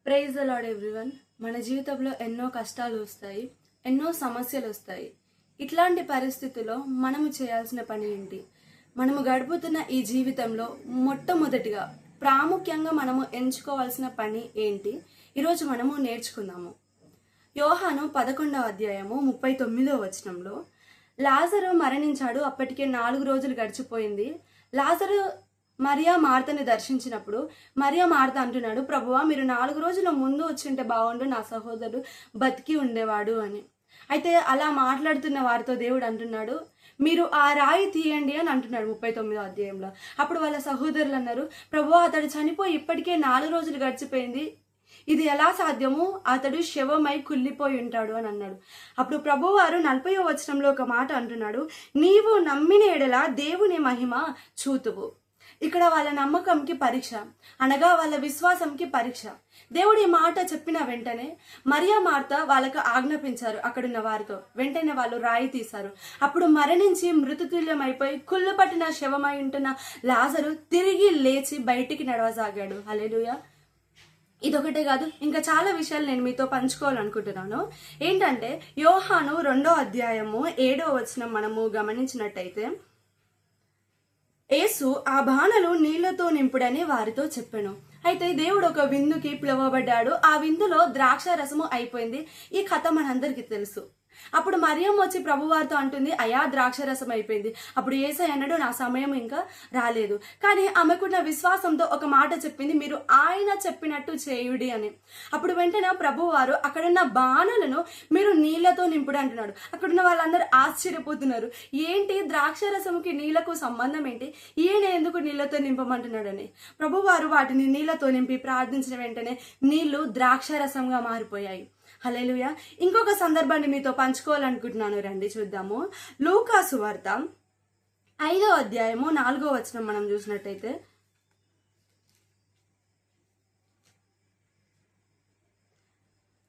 Praise the lord everyone. మన జీవితంలో ఎన్నో కష్టాలు వస్తాయి, ఎన్నో సమస్యలు వస్తాయి. ఇట్లాంటి పరిస్థితుల్లో మనము చేయాల్సిన పని ఏంటి? మనము గడుపుతున్న ఈ జీవితంలో మొట్టమొదటిగా ప్రాముఖ్యంగా మనము ఎంచుకోవాల్సిన పని ఏంటి? ఈరోజు మనము నేర్చుకుందాము. యోహాను 11వ అధ్యాయము 39వ వచనంలో, లాజరు మరణించాడు, అప్పటికే 4 రోజులు గడిచిపోయింది. లాజరు మరియా మార్తని దర్శించినప్పుడు మరియా మార్త అంటున్నాడు, ప్రభువా, మీరు 4 రోజుల ముందు వచ్చింటే బాగుండు, నా సహోదరుడు బతికి ఉండేవాడు అని. అయితే అలా మాట్లాడుతున్న వారితో దేవుడు అంటున్నాడు, మీరు ఆ రాయి తీయండి అని అంటున్నాడు 39వ అధ్యాయంలో. అప్పుడు వాళ్ళ సహోదరులు అన్నారు, ప్రభువా, అతడు చనిపోయి ఇప్పటికే 4 రోజులు గడిచిపోయింది, ఇది ఎలా సాధ్యము? అతడు శవమై కుళ్ళిపోయి ఉంటాడు అని అన్నాడు. అప్పుడు ప్రభువారు 40వ వచనంలో ఒక మాట అంటున్నాడు, నీవు నమ్మిన ఎడల దేవుని మహిమ చూతువు. ఇక్కడ వాళ్ళ నమ్మకంకి పరీక్ష, అనగా వాళ్ళ విశ్వాసంకి పరీక్ష. దేవుడి మాట చెప్పిన వెంటనే మరియా మార్త వాళ్ళకు ఆజ్ఞాపించారు అక్కడున్న వారితో. వెంటనే వాళ్ళు రాయి తీశారు. అప్పుడు మరణించి మృతతుల్యమైపోయి కుళ్ళు పట్టిన శవమై ఉంటున్న లాజరు తిరిగి లేచి బయటికి నడవసాగాడు. హల్లెలూయా. ఇదొకటే కాదు, ఇంకా చాలా విషయాలు నేను మీతో పంచుకోవాలనుకుంటున్నాను. ఏంటంటే యోహాను 2వ అధ్యాయము 7వ వచనం మనము గమనించినట్టయితే, యేసు ఆ బాణలు నీళ్లతో నింపుడని వారితో చెప్పాను. అయితే దేవుడు ఒక విందుకి పిలువబడ్డాడు. ఆ విందులో ద్రాక్ష రసము అయిపోయింది. ఈ కథ మనందరికీ తెలుసు. అప్పుడు మరియం వచ్చి ప్రభువారితో అంటుంది, అయా, ద్రాక్ష రసం అయిపోయింది. అప్పుడు యేసయ్య అన్నాడు, నా సమయం ఇంకా రాలేదు. కానీ ఆమెకున్న విశ్వాసంతో ఒక మాట చెప్పింది, మీరు ఆయన చెప్పినట్టు చేయుడి అని. అప్పుడు వెంటనే ప్రభువారు అక్కడున్న బాణలను మీరు నీళ్లతో నింపుడు అంటున్నాడు. అక్కడున్న వాళ్ళందరూ ఆశ్చర్యపోతున్నారు, ఏంటి ద్రాక్ష రసంకి నీళ్లకు సంబంధం ఏంటి? ఈయన ఎందుకు నీళ్లతో నింపమంటున్నాడని. ప్రభువారు వాటిని నీళ్లతో నింపి ప్రార్థించిన వెంటనే నీళ్లు ద్రాక్ష రసంగా మారిపోయాయి. హల్లెలూయా. ఇంకొక సందర్భాన్ని మీతో పంచుకోవాలనుకుంటున్నాను, రండి చూద్దాము. లూకా సువార్త 5వ అధ్యాయము 4వ వచనం మనం చూసినట్టయితే,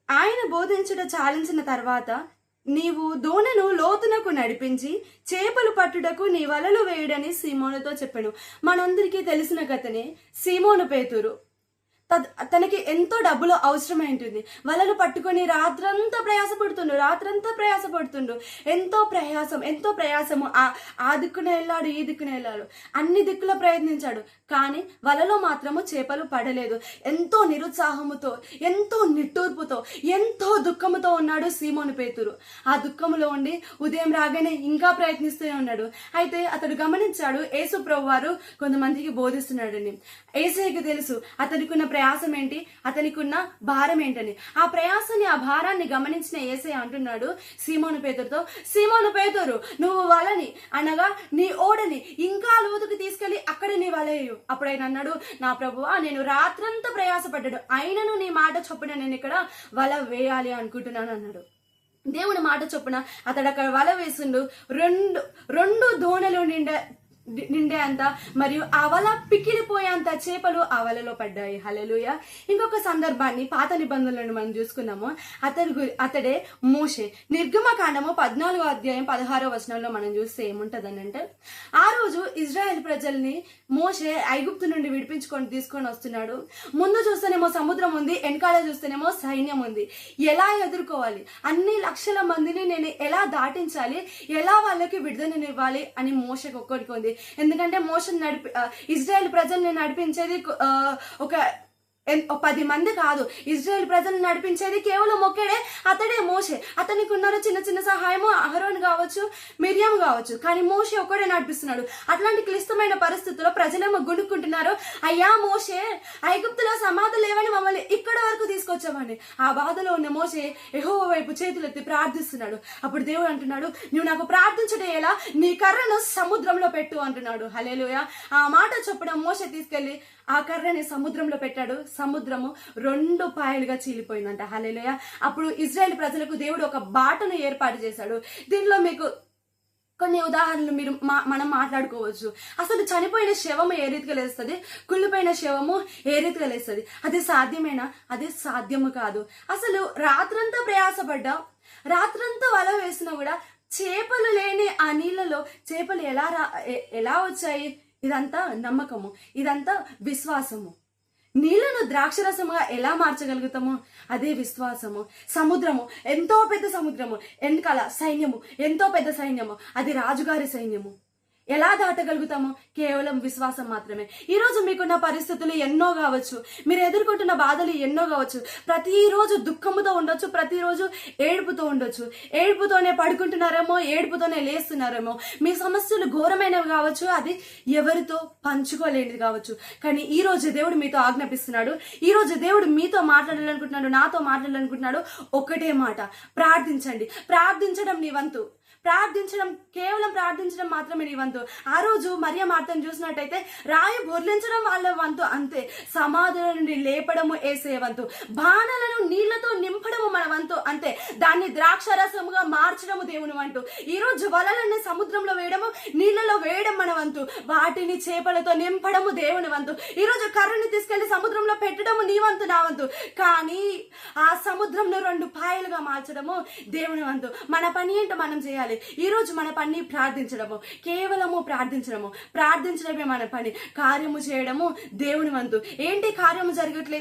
ఆయన బోధించుట చాలించిన తర్వాత నీవు దోణను లోతునకు నడిపించి చేపలు పట్టుటకు నీ వలలు వేయుడని సీమోనుతో చెప్పాను. మనందరికీ తెలిసిన కథనే. సీమోను పేతురు తనకి ఎంతో డబ్బులు అవసరమై ఉంటుంది. వలలు పట్టుకొని రాత్రంతా ప్రయాసపడుతుండు. ఎంతో ప్రయాసము. ఆ దిక్కున వెళ్ళాడు, ఈ దిక్కున వెళ్ళాడు, అన్ని దిక్కులో ప్రయత్నించాడు. కానీ వలలో మాత్రము చేపలు పడలేదు. ఎంతో నిరుత్సాహముతో, ఎంతో నిట్టూర్పుతో, ఎంతో దుఃఖముతో ఉన్నాడు సీమోను పేతురు. ఆ దుఃఖములో ఉండి ఉదయం రాగానే ఇంకా ప్రయత్నిస్తూనే ఉన్నాడు. అయితే అతడు గమనించాడు, యేసు ప్రభువారు కొంతమందికి బోధిస్తున్నాడని. యేసయ్యకి తెలుసు అతడికున్న ప్రయాసం ఏంటి, అతనికి ఉన్న భారం ఏంటని. ఆ ప్రయాసాన్ని, ఆ భారాన్ని గమనించిన యేసయ్య అంటున్నాడు సీమోను పేతురుతో, సీమోను పేతురు, నువ్వు వలని, అనగా నీ ఓడని ఇంకా లోతుకు తీసుకెళ్లి అక్కడ నీ వలయు. అప్పుడు ఆయన అన్నాడు, నా ప్రభువా, నేను రాత్రంతా ప్రయాసపడ్డాడు, అయినను నీ మాట చొప్పున నేను ఇక్కడ వల వేయాలి అనుకుంటున్నాను అన్నాడు. దేవుని మాట చొప్పున అతడు అక్కడ వల వేసిండు. రెండు దోణలు నిండే అంత, మరియు ఆ వల పికిలిపోయేంత చేపలు ఆ వలలో పడ్డాయి. హల్లెలూయా. ఇంకొక సందర్భాన్ని పాత నిబంధనలను మనం చూసుకున్నాము. అతడే మోషే. నిర్గమకాండము 14వ అధ్యాయం 16వ వచనంలో మనం చూస్తే ఏముంటదని అంటే, ఆ రోజు ఇజ్రాయెల్ ప్రజల్ని మోషే ఐగుప్తు నుండి తీసుకొని వస్తున్నాడు. ముందు చూస్తేనేమో సముద్రం ఉంది, వెనకాల చూస్తేనేమో సైన్యం ఉంది. ఎలా ఎదుర్కోవాలి, అన్ని లక్షల మందిని నేను ఎలా దాటించాలి, ఎలా వాళ్ళకి విడుదలనివ్వాలి అని మోషేకి ఒక్కడికి ఉంది. ఎందుకంటే మోషే ఇజ్రాయెల్ ప్రజల్ని నడిపించేది ఒక 10 మంది కాదు. ఇజ్రాయెల్ ప్రజలను నడిపించేది కేవలం ఒక్కడే, అతడే మోషే. అతనికి ఉన్నారు చిన్న సహాయము, అహరోన్ కావచ్చు, మిరియం కావచ్చు, కానీ మోషే ఒక్కడే నడిపిస్తున్నాడు. అట్లాంటి క్లిష్టమైన పరిస్థితుల్లో ప్రజలేమో గుణుక్కుంటున్నారు, అయ్యా మోషే, ఐగుప్తులో సమాధులు లేవని మమ్మల్ని ఇక్కడ వరకు తీసుకొచ్చామని. ఆ బాధలో ఉన్న మోషే యెహోవా వైపు చేతులెత్తి ప్రార్థిస్తున్నాడు. అప్పుడు దేవుడు అంటున్నాడు, నువ్వు నాకు ప్రార్థించడం ఎలా, నీ కర్రను సముద్రంలో పెట్టు అంటున్నాడు. హల్లెలూయా. ఆ మాట చొప్పున మోషే తీసుకెళ్లి ఆ కర్రని సముద్రంలో పెట్టాడు. సముద్రము 2 పాయలుగా చీలిపోయిందంట. హల్లెలూయా. అప్పుడు ఇజ్రాయెల్ ప్రజలకు దేవుడు ఒక బాటను ఏర్పాటు చేశాడు. దీనిలో మీకు కొన్ని ఉదాహరణలు మనం మాట్లాడుకోవచ్చు. అసలు చనిపోయిన శవము ఏ రీతిగా లేస్తుంది, కుళ్ళిపోయిన శవము ఏ రీతిగా లేస్తుంది? అది సాధ్యమేనా? అది సాధ్యము కాదు. అసలు రాత్రంతా ప్రయాసపడ్డా, రాత్రంతా వల వేసినా కూడా చేపలు లేని ఆ నీళ్ళలో చేపలు ఎలా వచ్చాయి? ఇదంతా నమ్మకము, ఇదంతా విశ్వాసము. నీళ్లను ద్రాక్షరసముగా ఎలా మార్చగలుగుతామో అదే విశ్వాసము. సముద్రము, ఎంతో పెద్ద సముద్రము, వెనకాల సైన్యము, ఎంతో పెద్ద సైన్యము, అది రాజుగారి సైన్యము. ఎలా దాటగలుగుతామో? కేవలం విశ్వాసం మాత్రమే. ఈరోజు మీకున్న పరిస్థితులు ఎన్నో కావచ్చు, మీరు ఎదుర్కొంటున్న బాధలు ఎన్నో కావచ్చు. ప్రతిరోజు దుఃఖముతో ఉండొచ్చు, ప్రతిరోజు ఏడుపుతో ఉండొచ్చు. ఏడుపుతోనే పడుకుంటున్నారేమో, ఏడుపుతోనే లేస్తున్నారేమో. మీ సమస్యలు ఘోరమైనవి కావచ్చు, అది ఎవరితో పంచుకోలేనిది కావచ్చు. కానీ ఈ రోజు దేవుడు మీతో ఆజ్ఞాపిస్తున్నాడు. ఈ రోజు దేవుడు మీతో మాట్లాడాలనుకుంటున్నాడు, నాతో మాట్లాడాలనుకుంటున్నాడు. ఒకటే మాట, ప్రార్థించండి. ప్రార్థించడం నీ వంతు. ప్రార్థించడం, కేవలం ప్రార్థించడం మాత్రమే నీ వంతు. ఆ రోజు మరియ మార్తను చూసినట్టయితే రాయి బొర్లించడం వాళ్ళ వంతు అంతే. సమాధుల నుండి లేపడము యేసే వంతు. బాణలను నీళ్లతో నింపడము మన వంతు అంతే. దాన్ని ద్రాక్షరసముగా మార్చడము దేవుని వంతు. ఈ రోజు వలలన్నీ సముద్రంలో వేయడము, నీళ్లలో వేయడం మన వంతు. వాటిని చేపలతో నింపడము దేవుని వంతు. ఈ రోజు కర్రని తీసుకెళ్లి సముద్రంలో పెట్టడము నీ వంతు, నా వంతు. కానీ ఆ సముద్రంను 2 పాయలుగా మార్చడము దేవుని వంతు. మన పని ఏంటో మనం చేయాలి. ఈ రోజు మన పని ప్రార్థించడము, కేవలము ప్రార్థించడము. ప్రార్థించడమే మన పని. కార్యము చేయడము దేవుని వంతు. ఏంటి కార్యము జరగట్లే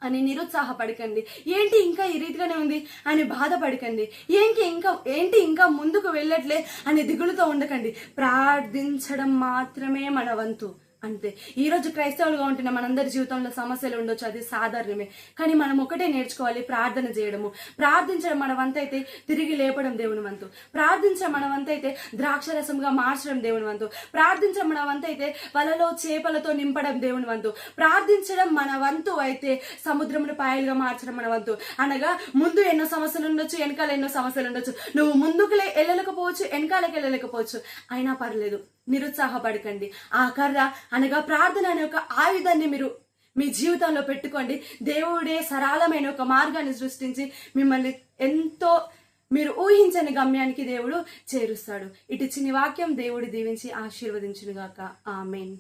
అని నిరుత్సాహపడకండి. ఏంటి ఇంకా ఈ రీతిగానే ఉంది అని బాధపడకండి. ఏంటి ఇంకా ముందుకు వెళ్ళట్లే అని దిగులుతో ఉండకండి. ప్రార్థించడం మాత్రమే మన వంతు అంతే. ఈ రోజు క్రైస్తవులుగా ఉంటున్న మనందరి జీవితంలో సమస్యలు ఉండొచ్చు, అది సాధారణమే. కానీ మనం ఒకటే నేర్చుకోవాలి, ప్రార్థన చేయడము. ప్రార్థించడం మన వంతైతే తిరిగి లేపడం దేవుని వంతు. ప్రార్థించడం మన వంతైతే ద్రాక్షరసంగా మార్చడం దేవుని వంతు. ప్రార్థించడం మన వంతైతే వలలో చేపలతో నింపడం దేవుని వంతు. ప్రార్థించడం మన వంతు అయితే సముద్రమును పాయలుగా మార్చడం మన వంతు. అనగా ముందు ఎన్నో సమస్యలు ఉండొచ్చు, వెనకాల ఎన్నో సమస్యలు ఉండొచ్చు. నువ్వు ముందుకు వెళ్ళలేకపోవచ్చు, వెనకాలకి వెళ్ళలేకపోవచ్చు. అయినా పర్లేదు, నిరుత్సాహపడకండి. ఆ కర్ర అనగా ప్రార్థన అనే ఒక ఆయుధాన్ని మీరు మీ జీవితంలో పెట్టుకోండి. దేవుడే సరళమైన ఒక మార్గాన్ని సృష్టించి మిమ్మల్ని ఎంతో మీరు ఊహించని గమ్యానికి దేవుడు చేరుస్తాడు. ఇటు చిన్ని వాక్యం దేవుడు దీవించి ఆశీర్వదించునుగాక. ఆమేన్.